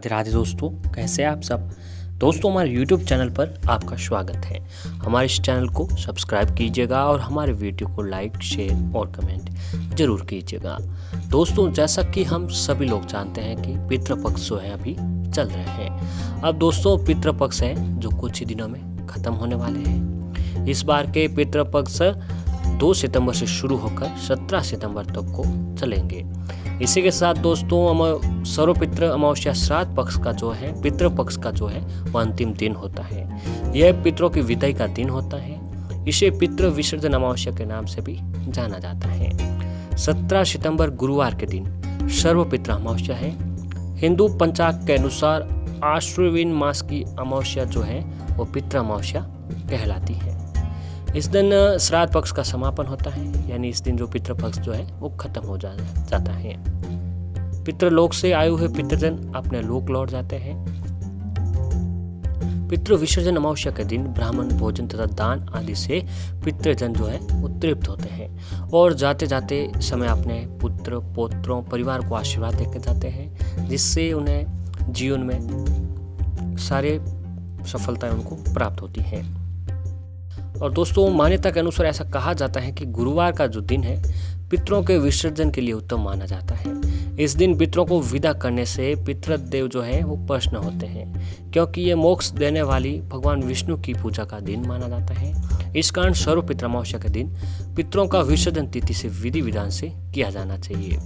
राधे दोस्तों, कैसे हैं आप सब। दोस्तों, हमारे YouTube चैनल पर आपका स्वागत है। हमारे इस चैनल को सब्सक्राइब कीजिएगा और हमारे वीडियो को लाइक, शेयर और कमेंट जरूर कीजिएगा। दोस्तों, जैसा कि हम सभी लोग जानते हैं कि पितृपक्ष जो है अभी चल रहे हैं। अब दोस्तों, पितृपक्ष है जो कुछ ही दिनों में ख़त्म होने वाले हैं। इस बार के पितृपक्ष 2 सितंबर से शुरू होकर 17 सितंबर तक को चलेंगे। इसी के साथ दोस्तों, सर्वपितृ अमावस्या श्राद्ध पक्ष का जो है, पितृपक्ष का जो है वह अंतिम दिन होता है। यह पितरों की विदाई का दिन होता है। इसे पितृ विसर्जन अमावस्या के नाम से भी जाना जाता है। 17 सितंबर गुरुवार के दिन सर्वपितृ अमावस्या है। हिंदू पंचांग के अनुसार आश्विन मास की अमावस्या जो है वो पितृ अमावस्या कहलाती है। इस दिन श्राद्ध पक्ष का समापन होता है, यानी इस दिन जो पितृपक्ष जो है वो खत्म हो जाता है। पितृलोक से आए हुए पितृजन अपने लोक लौट जाते हैं। पितृ विसर्जन अमावस्या के दिन ब्राह्मण भोजन तथा दान आदि से पितृजन जो है वो तृप्त होते हैं और जाते जाते समय अपने पुत्र पौत्रों परिवार को आशीर्वाद देकर जाते हैं, जिससे उन्हें जीवन में सारे सफलताएं उनको प्राप्त होती हैं। और दोस्तों, मान्यता के अनुसार ऐसा कहा जाता है कि गुरुवार का जो दिन है पितरों के विसर्जन के लिए उत्तम माना जाता है। इस दिन पितरों को विदा करने से पितृदेव जो है वो प्रसन्न होते हैं, क्योंकि ये मोक्ष देने वाली भगवान विष्णु की पूजा का दिन माना जाता है। इस कारण सर्वपितृ अमावस्या के दिन पितरों का विसर्जन तिथि से विधि विधान से किया जाना चाहिए।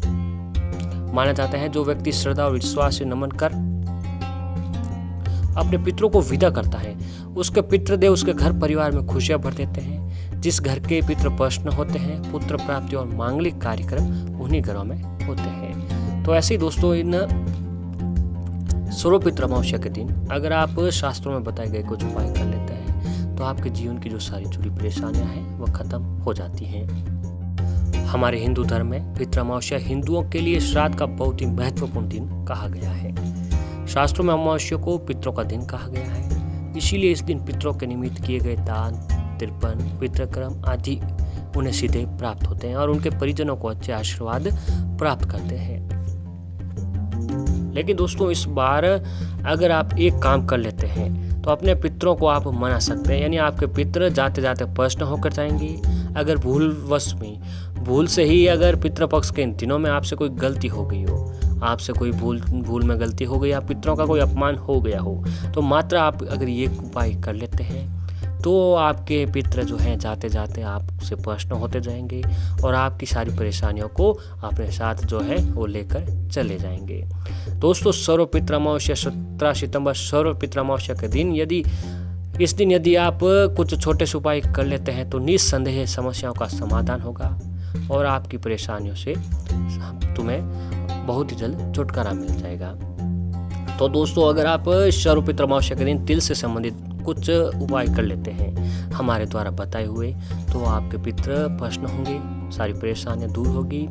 माना जाता है जो व्यक्ति श्रद्धा और विश्वास से नमन कर अपने पितरों को विदा करता है, उसके पितृदेव उसके घर परिवार में खुशियां भर देते हैं। जिस घर के पितृ प्रसन्न होते हैं, पुत्र प्राप्ति और मांगलिक कार्यक्रम उन्हीं घरों में होते हैं। तो ऐसे ही दोस्तों, इन सर्वपितृ अमावस्या के दिन अगर आप शास्त्रों में बताए गए कुछ उपाय कर लेते हैं तो आपके जीवन की जो सारी जुड़ी परेशानियां हैं वह खत्म हो जाती हैं। हमारे हिंदू धर्म में पितृ अमावस्या हिंदुओं के लिए श्राद्ध का बहुत ही महत्वपूर्ण दिन कहा गया है। शास्त्रों में अमावस्या को पितरों का दिन कहा गया है। इसीलिए इस दिन पितरों के निमित्त किए गए दान, तर्पण, पितृक्रम आदि उन्हें सीधे प्राप्त होते हैं और उनके परिजनों को अच्छे आशीर्वाद प्राप्त करते हैं। लेकिन दोस्तों, इस बार अगर आप एक काम कर लेते हैं तो अपने पितरों को आप मना सकते हैं, यानी आपके पितर जाते जाते प्रसन्न होकर जाएंगे। अगर भूल से ही अगर पितृपक्ष के इन दिनों में आपसे कोई गलती हो गई हो, आपसे कोई भूल में गलती हो गई या पितरों का कोई अपमान हो गया हो, तो मात्र आप अगर ये उपाय कर लेते हैं तो आपके पितर जो हैं जाते जाते आपसे प्रसन्न होते जाएंगे और आपकी सारी परेशानियों को अपने साथ जो है वो लेकर चले जाएंगे। दोस्तों, सर्वपितृ अमावस्या 17 सितंबर सर्वपितृ अमावस्या के दिन इस दिन यदि आप कुछ छोटे से उपाय कर लेते हैं तो निस्संदेह समस्याओं का समाधान होगा और आपकी परेशानियों से तुम्हें बहुत ही जल्द छुटकारा मिल जाएगा। तो दोस्तों, अगर आप सर्वपितृ अमावस्या के दिन तिल से संबंधित कुछ उपाय कर लेते हैं हमारे द्वारा बताए हुए, तो आपके पितृ प्रसन्न होंगे, सारी परेशानियां दूर होगी।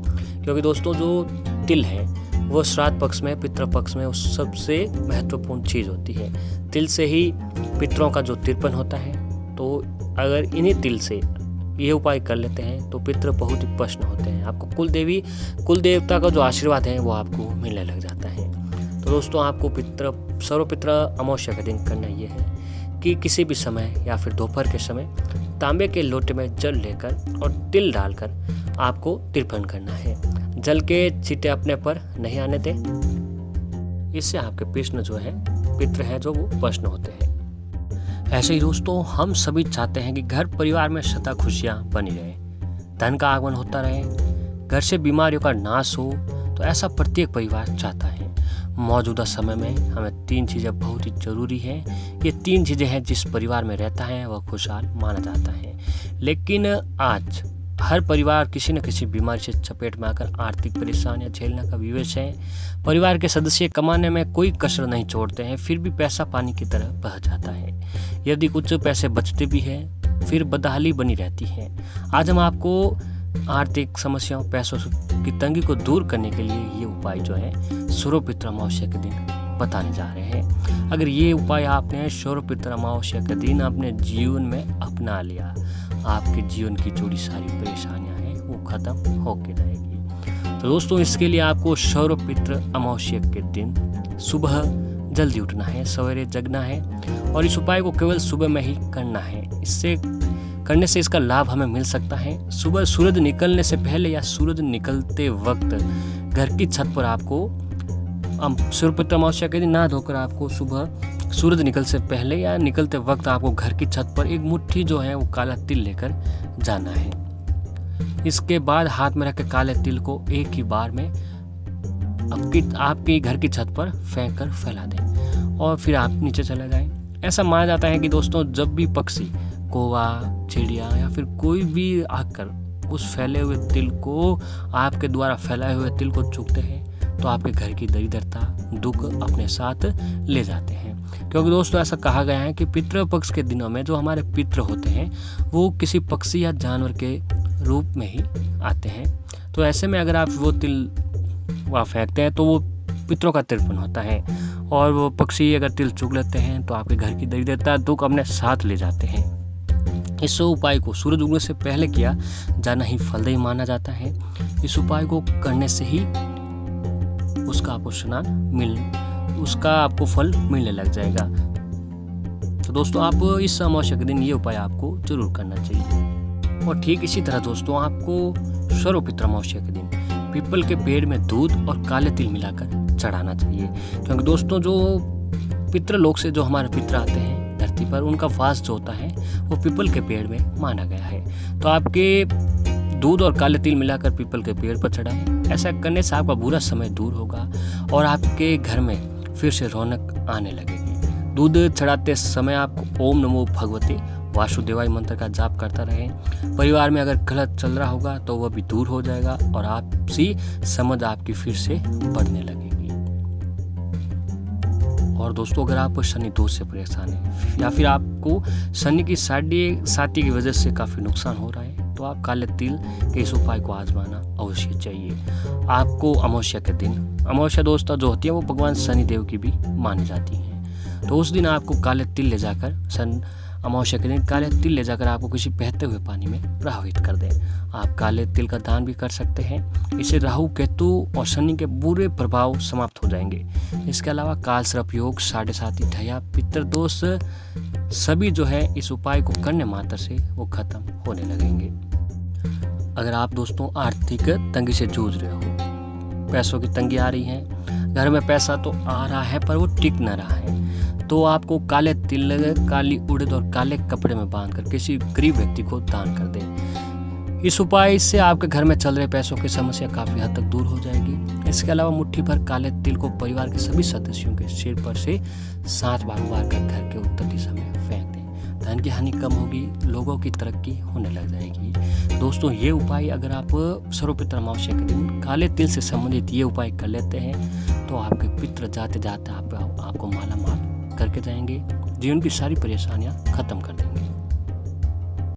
क्योंकि दोस्तों, जो तिल है वो श्राद्ध पक्ष में, पितृपक्ष में वो सबसे महत्वपूर्ण चीज़ होती है। तिल से ही पितरों का जो तर्पण होता है, तो अगर इन्हीं तिल से ये उपाय कर लेते हैं तो पितृ बहुत ही प्रसन्न होते हैं। आपको कुल देवता का जो आशीर्वाद है वो आपको मिलने लग जाता है। तो दोस्तों, आपको सर्वपितृ अमावस्या का दिन करना ये है कि किसी भी समय या फिर दोपहर के समय तांबे के लोटे में जल लेकर और तिल डालकर आपको तर्पण करना है। जल के छींटे अपने पर नहीं आने दें, इससे आपके पितृ हैं जो वो प्रसन्न होते हैं। ऐसे ही दोस्तों, हम सभी चाहते हैं कि घर परिवार में सदा खुशियां बनी रहे, धन का आगमन होता रहे, घर से बीमारियों का नाश हो। तो ऐसा प्रत्येक परिवार चाहता है। मौजूदा समय में हमें 3 चीज़ें बहुत ही जरूरी हैं। ये 3 चीज़ें हैं जिस परिवार में रहता है वह खुशहाल माना जाता है। लेकिन आज हर परिवार किसी न किसी बीमारी से चपेट में आकर आर्थिक परेशानियां झेलने का विवश है। परिवार के सदस्य कमाने में कोई कसर नहीं छोड़ते हैं, फिर भी पैसा पानी की तरह बह जाता है। यदि कुछ पैसे बचते भी हैं फिर बदहाली बनी रहती है। आज हम आपको आर्थिक समस्याओं, पैसों की तंगी को दूर करने के लिए ये उपाय जो है सर्वपितृ अमावस्या के दिन बताने जा रहे हैं। अगर ये उपाय आपने सर्वपितृ अमावस्या के दिन अपने जीवन में अपना लिया, आपके जीवन की जुड़ी सारी परेशानियां हैं वो खत्म होके रहेगी। तो दोस्तों, इसके लिए आपको सर्वपितृ अमावस्या के दिन सुबह जल्दी उठना है, सवेरे जगना है और इस उपाय को केवल सुबह में ही करना है। इससे करने से इसका लाभ हमें मिल सकता है। सुबह सूरज निकलने से पहले या सूरज निकलते वक्त घर की छत पर आपको सूर्यपित्र अमावस्या के दिन नहा धोकर आपको सुबह सूरज निकल से पहले या निकलते वक्त आपको घर की छत पर एक मुट्ठी जो है वो काला तिल लेकर जाना है। इसके बाद हाथ में रख के काले तिल को एक ही बार में आपकी घर की छत पर फेंक कर फैला दें और फिर आप नीचे चले जाएं। ऐसा माना जाता है कि दोस्तों जब भी पक्षी, कौवा, चिड़िया या फिर कोई भी आकर उस फैले हुए तिल को, आपके द्वारा फैलाए हुए तिल को चूकते हैं तो आपके घर की दरिद्रता, दुख अपने साथ ले जाते हैं। क्योंकि दोस्तों ऐसा कहा गया है कि पितृपक्ष के दिनों में जो हमारे पितृ होते हैं वो किसी पक्षी या जानवर के रूप में ही आते हैं। तो ऐसे में अगर आप वो तिल वहाँ फेंकते हैं तो वो पितरों का तर्पण होता है और वो पक्षी अगर तिल चुग लेते हैं तो आपके घर की दरिद्रता, दुख अपने साथ ले जाते हैं। इस उपाय को सूरज उगने से पहले किया जाना ही फलदायी माना जाता है। इस उपाय को करने से ही उसका आपको फल मिलने लग जाएगा। तो दोस्तों आप इस अमावस्या के दिन ये उपाय आपको जरूर करना चाहिए। और ठीक इसी तरह दोस्तों आपको सर्वपित्र अमावस्या के दिन पीपल के पेड़ में दूध और काले तिल मिलाकर चढ़ाना चाहिए। क्योंकि दोस्तों जो पितृलोक से जो हमारे पितर आते हैं धरती पर, उनका वास जो होता है वो पीपल के पेड़ में माना गया है। तो आपके दूध और काले तिल मिलाकर पीपल के पेड़ पर चढ़ाएं। ऐसा करने से आपका बुरा समय दूर होगा और आपके घर में फिर से रौनक आने लगेगी। दूध चढ़ाते समय आपको ओम नमो भगवते वासुदेवाय मंत्र का जाप करता रहें। परिवार में अगर गलत चल रहा होगा तो वह भी दूर हो जाएगा और आपसी समझ आपकी फिर से बढ़ने लगेगी। और दोस्तों अगर आप शनि दोष से परेशान हैं या फिर आपको शनि की साढ़े की वजह से काफ़ी नुकसान हो रहा है तो आप काले तिल के इस उपाय को आजमाना अवश्य चाहिए। आपको अमावस्या के दिन, अमावस्या दोस्तों जो होती है वो भगवान शनि देव की भी मानी जाती है, तो उस दिन आपको काले तिल ले जाकर अमावस्या के दिन काले तिल ले जाकर आपको किसी बहते हुए पानी में प्रवाहित कर दें। आप काले तिल का दान भी कर सकते हैं। इससे राहु, केतु और शनि के बुरे प्रभाव समाप्त हो जाएंगे। इसके अलावा काल सर्प योग, 7.5 ढैया, पितृदोष सभी जो है इस उपाय को करने मात्र से वो खत्म होने लगेंगे। अगर आप दोस्तों आर्थिक तंगी से जूझ रहे हो, पैसों की तंगी आ रही है, घर में पैसा तो आ रहा है पर वो टिक न रहा है, तो आपको काले तिल, काली उड़द और काले कपड़े में बांधकर किसी गरीब व्यक्ति को दान कर दें। इस उपाय से आपके घर में चल रहे पैसों की समस्या काफ़ी हद तक दूर हो जाएगी। इसके अलावा मुट्ठी भर काले तिल को परिवार के सभी सदस्यों के सिर पर से 7 बार मारकर घर के उत्तर दिशा में फेंक दें। धन की हानि कम होगी, लोगों की तरक्की होने लग जाएगी। दोस्तों ये उपाय अगर आप सर्वपित्र अमावस्या के दिन काले तिल से संबंधित ये उपाय कर लेते हैं तो आपके पितृ जाते जाते आपको माला माल करके जाएंगे, जीवन की सारी परेशानियां खत्म कर देंगे।